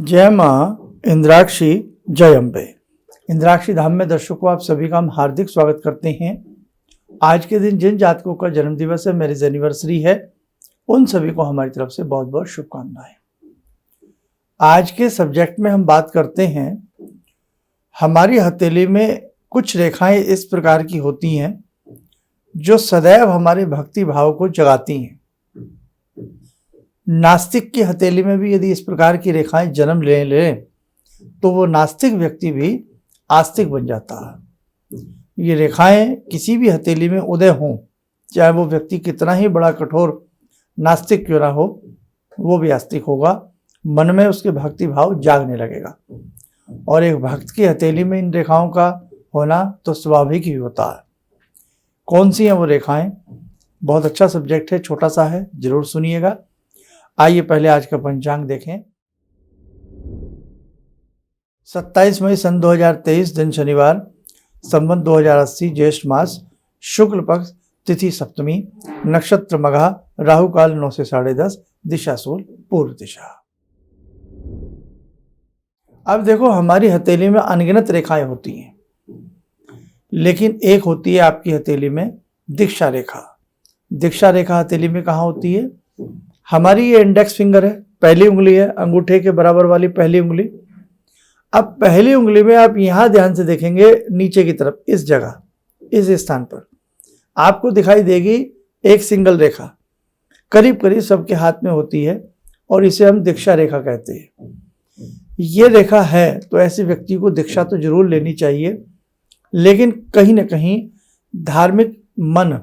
जय माँ इंद्राक्षी, जय अम्बे। इंद्राक्षी धाम में दर्शकों आप सभी का हम हार्दिक स्वागत करते हैं। आज के दिन जिन जातकों का जन्म दिवस है, मैरिज एनिवर्सरी है, उन सभी को हमारी तरफ से बहुत बहुत शुभकामनाएं। आज के सब्जेक्ट में हम बात करते हैं, हमारी हथेली में कुछ रेखाएं इस प्रकार की होती हैं जो सदैव हमारे भक्ति भाव को जगाती हैं। नास्तिक की हथेली में भी यदि इस प्रकार की रेखाएं जन्म ले लें तो वो नास्तिक व्यक्ति भी आस्तिक बन जाता है। ये रेखाएं किसी भी हथेली में उदय हों, चाहे वो व्यक्ति कितना ही बड़ा कठोर नास्तिक क्यों ना हो, वो भी आस्तिक होगा। मन में उसके भक्ति भाव जागने लगेगा। और एक भक्त की हथेली में इन रेखाओं का होना तो स्वाभाविक ही होता है। कौन सी हैं वो रेखाएं? बहुत अच्छा सब्जेक्ट है, छोटा सा है, जरूर सुनिएगा। आइए पहले आज का पंचांग देखें। 27 मई सन 2023 दिन शनिवार, संवत 2080, ज्येष्ठ मास, शुक्ल पक्ष, तिथि सप्तमी, नक्षत्र मघा, राहु काल 9 से 10:30, दिशा सूल पूर्व दिशा। अब देखो, हमारी हथेली में अनगिनत रेखाएं होती हैं, लेकिन एक होती है आपकी हथेली में दीक्षा रेखा। दीक्षा रेखा हथेली में कहाँ होती है? हमारी ये इंडेक्स फिंगर है, पहली उंगली है, अंगूठे के बराबर वाली पहली उंगली। अब पहली उंगली में आप यहां ध्यान से देखेंगे, नीचे की तरफ इस जगह, इस स्थान पर आपको दिखाई देगी एक सिंगल रेखा, करीब करीब सबके हाथ में होती है, और इसे हम दीक्षा रेखा कहते हैं। ये रेखा है तो ऐसे व्यक्ति को दीक्षा तो जरूर लेनी चाहिए, लेकिन कहीं ना कहीं धार्मिक मन,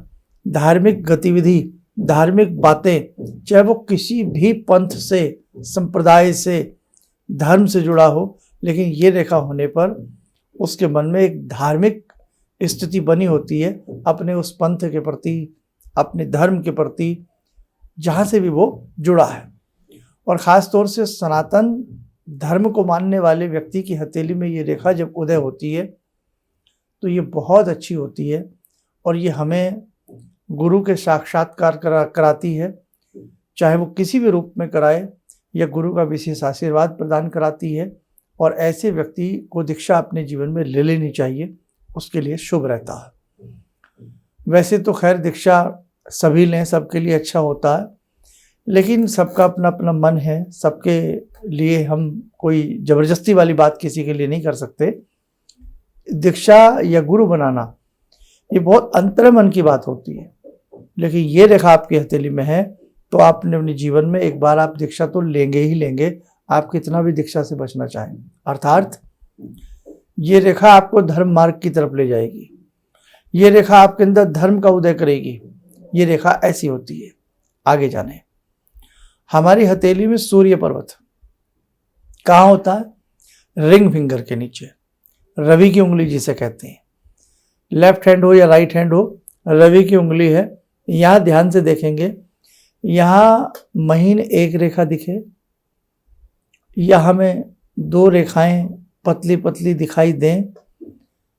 धार्मिक गतिविधि, धार्मिक बातें, चाहे वो किसी भी पंथ से, संप्रदाय से, धर्म से जुड़ा हो, लेकिन ये रेखा होने पर उसके मन में एक धार्मिक स्थिति बनी होती है अपने उस पंथ के प्रति, अपने धर्म के प्रति, जहाँ से भी वो जुड़ा है। और ख़ास तौर से सनातन धर्म को मानने वाले व्यक्ति की हथेली में ये रेखा जब उदय होती है तो ये बहुत अच्छी होती है, और ये हमें गुरु के साक्षात्कार कराती है, चाहे वो किसी भी रूप में कराए, या गुरु का विशेष आशीर्वाद प्रदान कराती है। और ऐसे व्यक्ति को दीक्षा अपने जीवन में ले लेनी चाहिए, उसके लिए शुभ रहता है। वैसे तो खैर दीक्षा सभी लें, सबके लिए अच्छा होता है, लेकिन सबका अपना अपना मन है, सबके लिए हम कोई ज़बरदस्ती वाली बात किसी के लिए नहीं कर सकते। दीक्षा या गुरु बनाना ये बहुत अंतर्मन की बात होती है, लेकिन ये रेखा आपकी हथेली में है तो आपने अपने जीवन में एक बार आप दीक्षा तो लेंगे ही लेंगे, आप कितना भी दीक्षा से बचना चाहें। अर्थात ये रेखा आपको धर्म मार्ग की तरफ ले जाएगी, ये रेखा आपके अंदर धर्म का उदय करेगी। ये रेखा ऐसी होती है। आगे जाने, हमारी हथेली में सूर्य पर्वत कहाँ होता है? रिंग फिंगर के नीचे, रवि की उंगली जिसे कहते हैं। लेफ्ट हैंड हो या राइट हैंड हो, रवि की उंगली है। यहाँ ध्यान से देखेंगे, यहाँ महीन एक रेखा दिखे, या हमें दो रेखाएं पतली पतली दिखाई दें,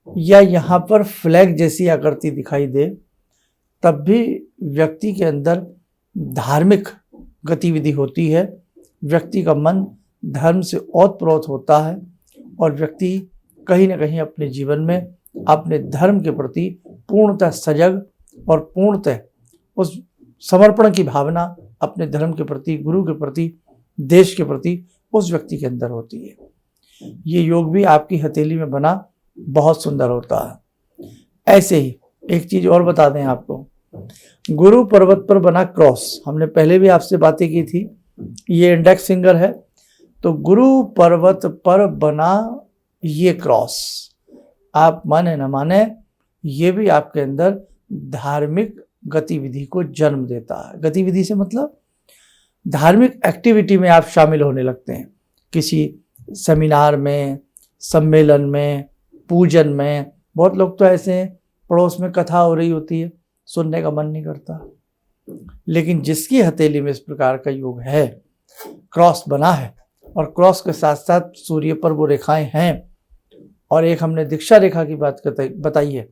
या यहाँ पर फ्लैग जैसी आकृति दिखाई दे, तब भी व्यक्ति के अंदर धार्मिक गतिविधि होती है। व्यक्ति का मन धर्म से ओतप्रोत होता है, और व्यक्ति कहीं ना कहीं अपने जीवन में अपने धर्म के प्रति पूर्णतः सजग और पूर्णतः उस समर्पण की भावना अपने धर्म के प्रति, गुरु के प्रति, देश के प्रति उस व्यक्ति के अंदर होती है। ये योग भी आपकी हथेली में बना बहुत सुंदर होता है। ऐसे ही एक चीज और बता दें आपको, गुरु पर्वत पर बना क्रॉस, हमने पहले भी आपसे बातें की थी। ये इंडेक्स फिंगर है, तो गुरु पर्वत पर बना ये क्रॉस, आप माने न माने, ये भी आपके अंदर धार्मिक गतिविधि को जन्म देता है। गतिविधि से मतलब धार्मिक एक्टिविटी में आप शामिल होने लगते हैं, किसी सेमिनार में, सम्मेलन में, पूजन में। बहुत लोग तो ऐसे हैं, पड़ोस में कथा हो रही होती है, सुनने का मन नहीं करता, लेकिन जिसकी हथेली में इस प्रकार का योग है, क्रॉस बना है, और क्रॉस के साथ साथ सूर्य पर वो रेखाएं हैं, और एक हमने दीक्षा रेखा की बात बताई है,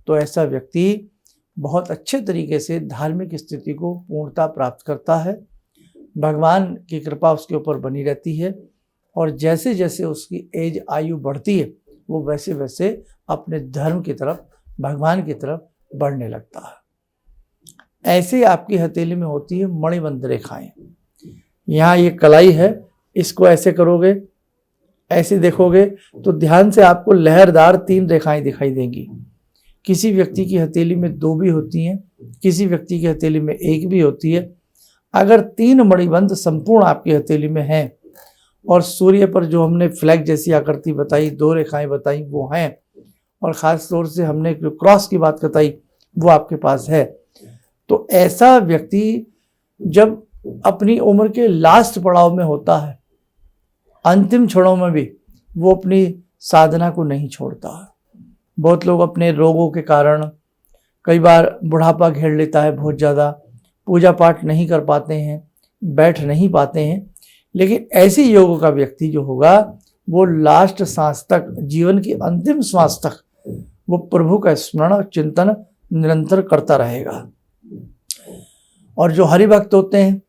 तो ऐसा व्यक्ति बहुत अच्छे तरीके से धार्मिक स्थिति को पूर्णता प्राप्त करता है। भगवान की कृपा उसके ऊपर बनी रहती है, और जैसे जैसे उसकी एज आयु बढ़ती है वो वैसे वैसे अपने धर्म की तरफ, भगवान की तरफ बढ़ने लगता है। ऐसे आपकी हथेली में होती है मणिबंध रेखाएं। यहाँ ये कलाई है, इसको ऐसे करोगे, ऐसे देखोगे तो ध्यान से आपको लहरदार 3 रेखाएं दिखाई देंगी। किसी व्यक्ति की हथेली में 2 भी होती हैं, किसी व्यक्ति की हथेली में 1 भी होती है। अगर 3 मणिबंध संपूर्ण आपकी हथेली में हैं और सूर्य पर जो हमने फ्लैग जैसी आकृति बताई, 2 रेखाएं बताई वो हैं, और ख़ास तौर से हमने जो क्रॉस की बात बताई वो आपके पास है, तो ऐसा व्यक्ति जब अपनी उम्र के लास्ट पड़ाव में होता है, अंतिम क्षणों में भी वो अपनी साधना को नहीं छोड़ता। बहुत लोग अपने रोगों के कारण, कई बार बुढ़ापा घेर लेता है बहुत ज़्यादा, पूजा पाठ नहीं कर पाते हैं, बैठ नहीं पाते हैं, लेकिन ऐसे योग का व्यक्ति जो होगा वो लास्ट सांस तक, जीवन की अंतिम सांस तक वो प्रभु का स्मरण और चिंतन निरंतर करता रहेगा। और जो हरि भक्त होते हैं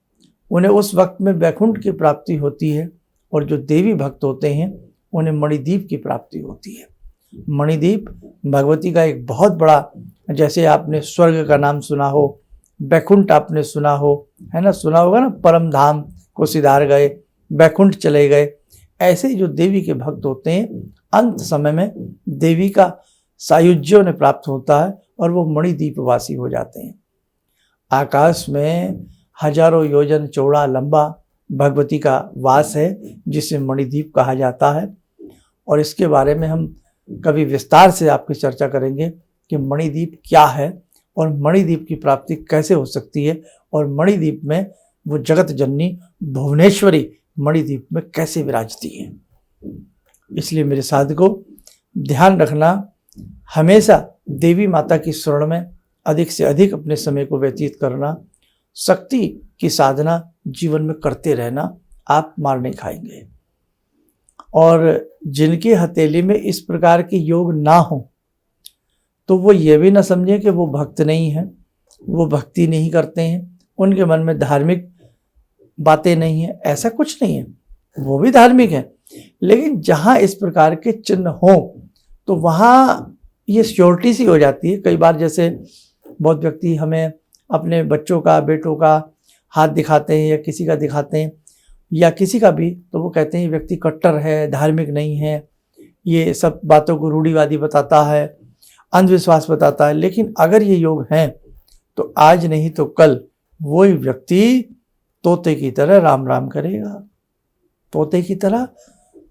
उन्हें उस वक्त में वैकुंठ की प्राप्ति होती है, और जो देवी भक्त होते हैं उन्हें मणिदीप की प्राप्ति होती है। मणिदीप भगवती का एक बहुत बड़ा, जैसे आपने स्वर्ग का नाम सुना हो, वैकुंठ आपने सुना हो, है ना, सुना होगा ना, परम धाम को सिधार गए, वैकुंठ चले गए। ऐसे जो देवी के भक्त होते हैं अंत समय में देवी का सायुज्य उन्हें प्राप्त होता है और वो मणिदीपवासी हो जाते हैं। आकाश में हजारों योजन चौड़ा लंबा भगवती का वास है जिसे मणिदीप कहा जाता है, और इसके बारे में हम कभी विस्तार से आपकी चर्चा करेंगे कि मणिदीप क्या है और मणिदीप की प्राप्ति कैसे हो सकती है, और मणिदीप में वो जगत जननी भुवनेश्वरी मणिदीप में कैसे विराजती है। इसलिए मेरे साधकों, ध्यान रखना, हमेशा देवी माता की शरण में अधिक से अधिक अपने समय को व्यतीत करना, शक्ति की साधना जीवन में करते रहना, आप मार नहीं खाएंगे। और जिनकी हथेली में इस प्रकार के योग ना हो तो वो ये भी ना समझें कि वो भक्त नहीं है, वो भक्ति नहीं करते हैं, उनके मन में धार्मिक बातें नहीं है। ऐसा कुछ नहीं है, वो भी धार्मिक है, लेकिन जहाँ इस प्रकार के चिन्ह हों तो वहाँ ये श्योरिटी सी हो जाती है। कई बार जैसे बहुत व्यक्ति हमें अपने बच्चों का, बेटों का हाथ दिखाते हैं या किसी का दिखाते हैं या किसी का भी, तो वो कहते हैं ये व्यक्ति कट्टर है, धार्मिक नहीं है, ये सब बातों को रूढ़िवादी बताता है, अंधविश्वास बताता है। लेकिन अगर ये योग हैं तो आज नहीं तो कल वही व्यक्ति तोते की तरह राम राम करेगा। तोते की तरह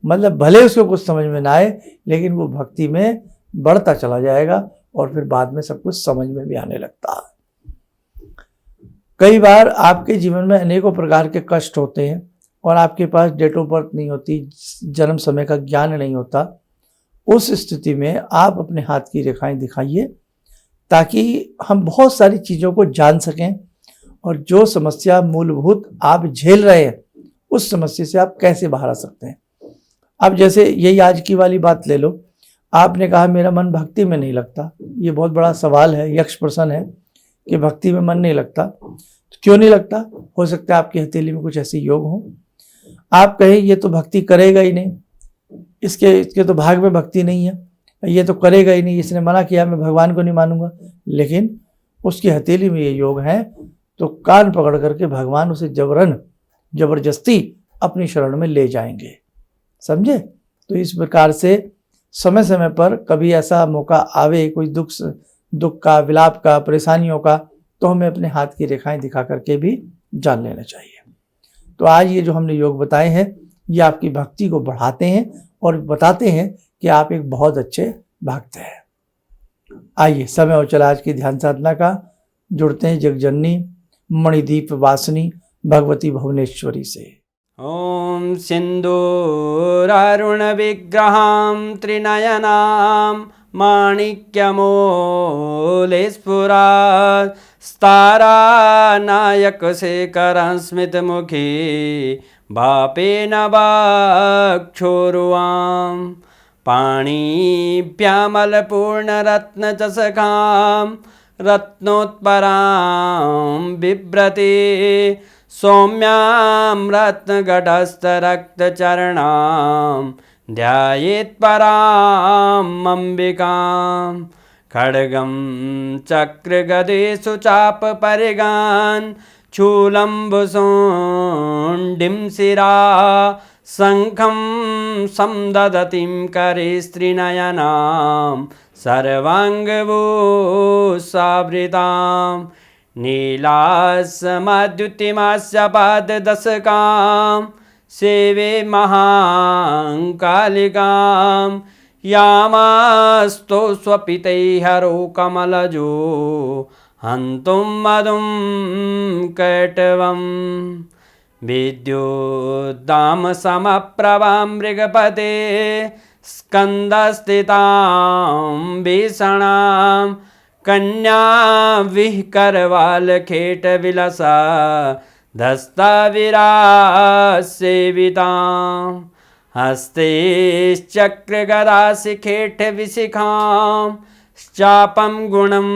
मतलब भले उसको कुछ समझ में ना आए, लेकिन वो भक्ति में बढ़ता चला जाएगा और फिर बाद में सब कुछ समझ में भी आने लगता है। कई बार आपके जीवन में अनेकों प्रकार के कष्ट होते हैं और आपके पास डेट ऑफ बर्थ नहीं होती, जन्म समय का ज्ञान नहीं होता। उस स्थिति में आप अपने हाथ की रेखाएं दिखाइए ताकि हम बहुत सारी चीज़ों को जान सकें और जो समस्या मूलभूत आप झेल रहे हैं उस समस्या से आप कैसे बाहर आ सकते हैं। अब जैसे यही आज की वाली बात ले लो, आपने कहा मेरा मन भक्ति में नहीं लगता। ये बहुत बड़ा सवाल है, यक्ष प्रश्न है कि भक्ति में मन नहीं लगता, तो क्यों नहीं लगता? हो सकता है आपकी हथेली में कुछ ऐसे योग हो। आप कहें ये तो भक्ति करेगा ही नहीं, इसके तो भाग में भक्ति नहीं है, ये तो करेगा ही नहीं, इसने मना किया, मैं भगवान को नहीं मानूंगा। लेकिन उसकी हथेली में ये योग है तो कान पकड़ करके भगवान उसे जबरदस्ती अपनी शरण में ले जाएंगे। समझे? तो इस प्रकार से समय समय पर कभी ऐसा मौका आवे, कोई दुख का, विलाप का, परेशानियों का, तो हमें अपने हाथ की रेखाएं दिखा करके भी जान लेना चाहिए। तो आज ये जो हमने योग बताए हैं ये आपकी भक्ति को बढ़ाते हैं और बताते हैं कि आप एक बहुत अच्छे भक्त हैं। आइए समय हो चला आज की ध्यान साधना का। जुड़ते हैं जगजननी मणिदीप वासिनी भगवती भुवनेश्वरी से। ओम सिंदूरारुण विग्रहां त्रिनयनां माणिक्यमूले स्फुरात् स्तारानायकशेखरं स्मितमुखी भापेन वक्षोरुवां पाणिभ्यामलपूर्णरत्नचषकां रत्नोत्परां बिभ्रति सौम्यां रत्नघटस्थरक्तचरणां ध्यायेत् पराम् अम्बिकां खड्गं चक्रगदेषु चापपरिगान् शूलम्बुशोण्डिं शिरा शङ्खं संदधतीं करे स्त्रीनयनां सर्वाङ्गभूषावृतां नीलासमद्युतिमास्य पाददशकां सेवे महाकालिकां यामास्तो स्वपितैः हरो कमलजो हन्तुं मधुं कैटवम् विद्युद्दाम समप्रभां मृगपते स्कन्दस्थितां भीषणां कन्या विहकरवालखेटविलसा धस्ताविरासेवितां हस्तैश्चक्रगदाशिखेटविशिखां चापं गुणं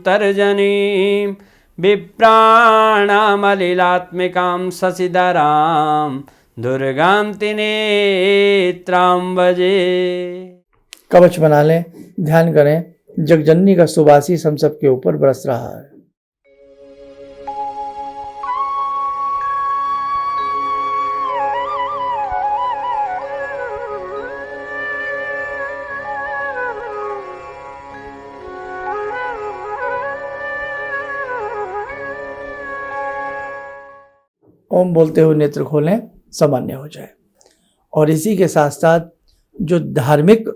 तर्जनीं विप्राणामलिलात्मिकां शशिधरां दुर्गां त्रिनेत्रां भजे। कवच बना लें, ध्यान करें, जगजननी का सुवासिस हम सबके ऊपर बरस रहा है। ओम बोलते हुए नेत्र खोलें, सामान्य हो जाए। और इसी के साथ साथ जो धार्मिक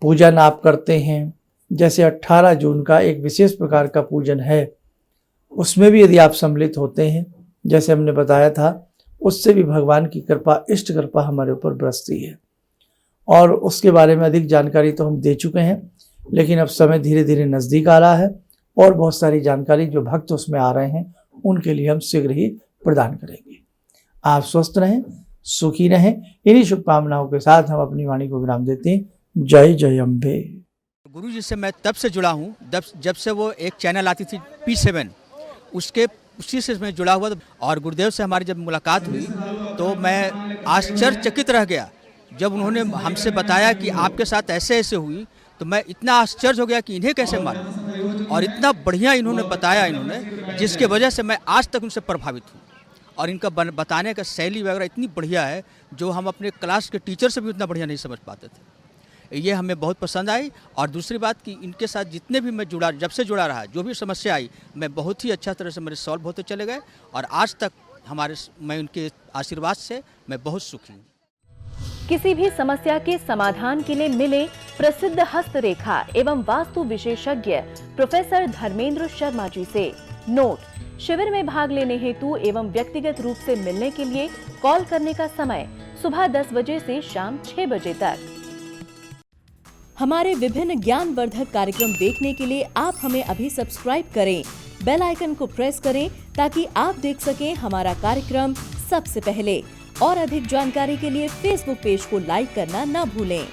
पूजन आप करते हैं, जैसे 18 जून का एक विशेष प्रकार का पूजन है, उसमें भी यदि आप सम्मिलित होते हैं, जैसे हमने बताया था, उससे भी भगवान की कृपा, इष्ट कृपा हमारे ऊपर बरसती है। और उसके बारे में अधिक जानकारी तो हम दे चुके हैं, लेकिन अब समय धीरे धीरे नज़दीक आ रहा है और बहुत सारी जानकारी जो भक्त उसमें आ रहे हैं उनके लिए हम शीघ्र ही प्रदान करेंगे। आप स्वस्थ रहें, सुखी रहें। इन्हीं शुभकामनाओं के साथ हम अपनी वाणी को विराम देते हैं। जय जय अम्बे। गुरु जी से मैं तब से जुड़ा हूँ जब से वो एक चैनल आती थी P7, उसी से मैं जुड़ा हुआ। और गुरुदेव से हमारी जब मुलाकात हुई तो मैं आश्चर्यचकित रह गया जब उन्होंने हमसे बताया कि आपके साथ ऐसे ऐसे हुई। तो मैं इतना आश्चर्य हो गया कि इन्हें कैसे मालूम, और इतना बढ़िया इन्होंने बताया, जिसके वजह से मैं आज तक उनसे प्रभावित हूँ। और इनका बताने का शैली वगैरह इतनी बढ़िया है जो हम अपने क्लास के टीचर से भी उतना बढ़िया नहीं समझ पाते थे। ये हमें बहुत पसंद आई। और दूसरी बात कि इनके साथ जितने भी मैं जुड़ा, जब से जुड़ा रहा, जो भी समस्या आई, मैं बहुत ही अच्छा तरह से मेरे सॉल्व होते चले गए। और आज तक मैं उनके आशीर्वाद से मैं बहुत सुखी हूँ। किसी भी समस्या के समाधान के लिए मिले प्रसिद्ध हस्तरेखा एवं वास्तु विशेषज्ञ प्रोफेसर धर्मेंद्र शर्मा जी से। नोट: शिविर में भाग लेने हेतु एवं व्यक्तिगत रूप से मिलने के लिए कॉल करने का समय सुबह 10 बजे से शाम 6 बजे तक। हमारे विभिन्न ज्ञानवर्धक कार्यक्रम देखने के लिए आप हमें अभी सब्सक्राइब करें, बेल आइकन को प्रेस करें ताकि आप देख सकें हमारा कार्यक्रम सबसे पहले। और अधिक जानकारी के लिए फेसबुक पेज को लाइक करना न भूलें।